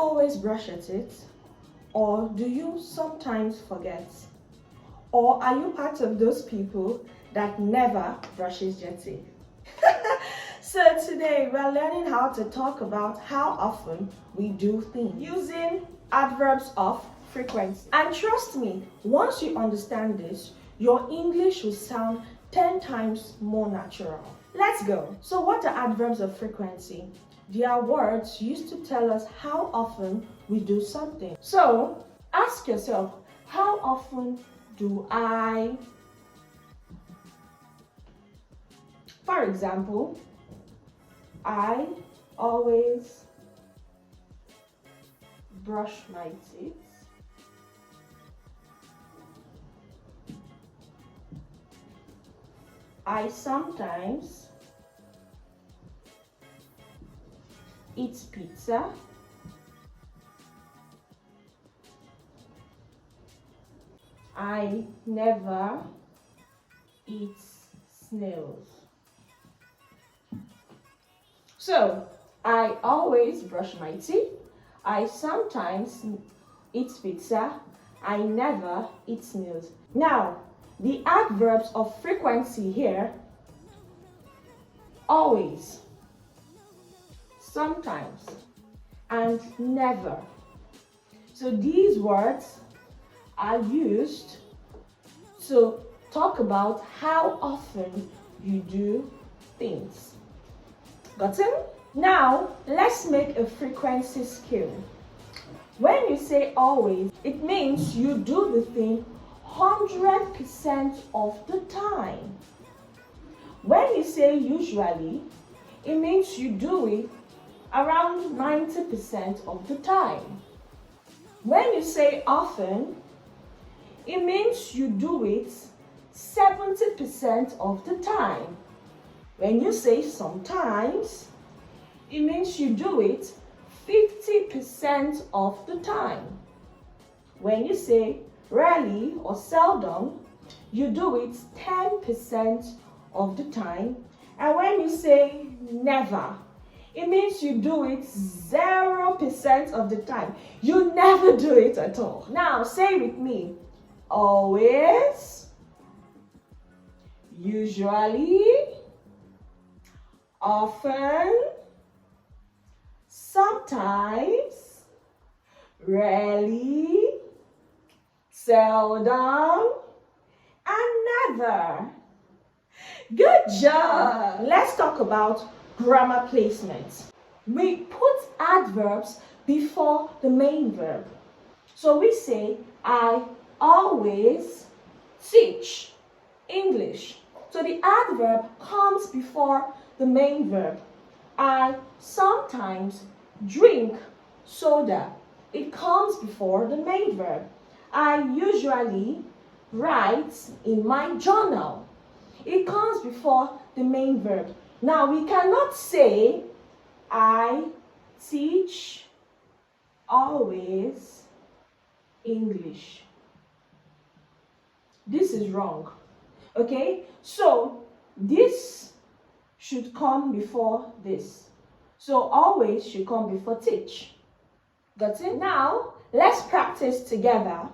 always brush your teeth? Or do you sometimes forget? Or are you part of those people that never brushes their teeth? So today we're learning how to talk about how often we do things using adverbs of frequency. And trust me, once you understand this, your English will sound 10 times more natural. Let's go. So what are adverbs of frequency? They are words used to tell us how often we do something. So ask yourself, how often do I? For example, I always brush my teeth. I sometimes eat pizza. I never eat snails. So, I always brush my teeth. I sometimes eat pizza. I never eat snails. Now, the adverbs of frequency here: always, sometimes, and never. So these words are used to talk about how often you do things. Got it? Now, let's make a frequency scale. When you say always, it means you do the thing 100% of the time. When you say usually, it means you do it around 90% of the time. When you say often, it means you do it 70% of the time. When you say sometimes, it means you do it 50% of the time. When you say rarely or seldom, you do it 10% of the time. And when you say never, it means you do it 0% of the time. You never do it at all. Now say with me: always, usually, often, sometimes, rarely, seldom, and never. Good job! Let's talk about grammar placement. We put adverbs before the main verb. So we say, I always teach English. So the adverb comes before the main verb. I sometimes drink soda. It comes before the main verb. I usually write in my journal. It comes before the main verb. Now we cannot say I teach always English. This is wrong. Okay? So this should come before this. So always should come before teach. Got it? Now, let's practice together.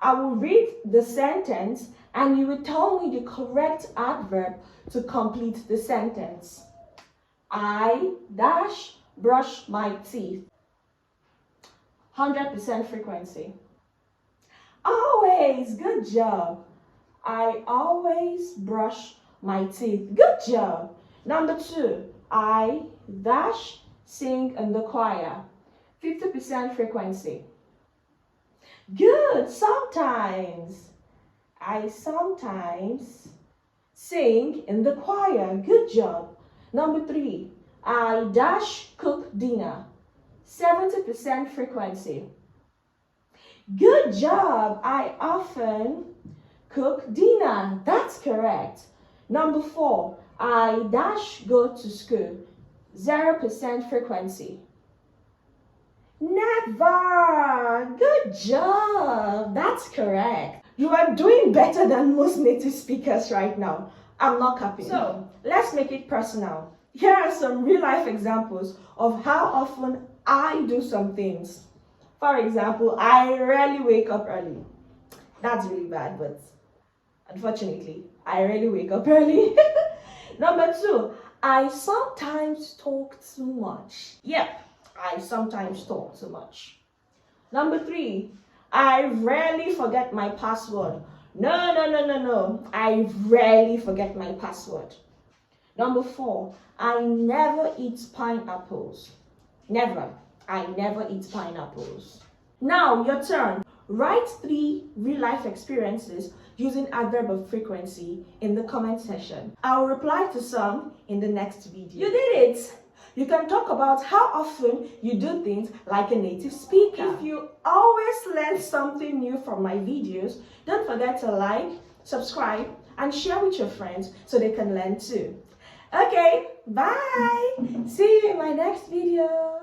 I will read the sentence and you will tell me the correct adverb to complete the sentence. I dash brush my teeth. 100% frequency. Always. Good job. I always brush my teeth. Good job. Number 2, I dash sing in the choir. 50% frequency. Good. Sometimes. I sometimes sing in the choir. Good job. Number 3, I dash cook dinner. 70% frequency. Good job. I often cook dinner. That's correct. Number 4, I dash go to school. 0% frequency. Never. Good job. That's correct. You are doing better than most native speakers right now. I'm not copying. So let's make it personal. Here are some real life examples of how often I do some things. For example, I rarely wake up early. That's really bad, but unfortunately, I rarely wake up early. Number 2, I sometimes talk too much. Yep, I sometimes talk too much. Number 3, I rarely forget my password. No. I rarely forget my password. Number 4, I never eat pineapples. Never. I never eat pineapples. Now, your turn. Write 3 real-life experiences using adverb of frequency in the comment section. I'll reply to some in the next video. You did it! You can talk about how often you do things like a native speaker. If you always learn something new from my videos, don't forget to like, subscribe, and share with your friends so they can learn too. Okay, bye! See you in my next video.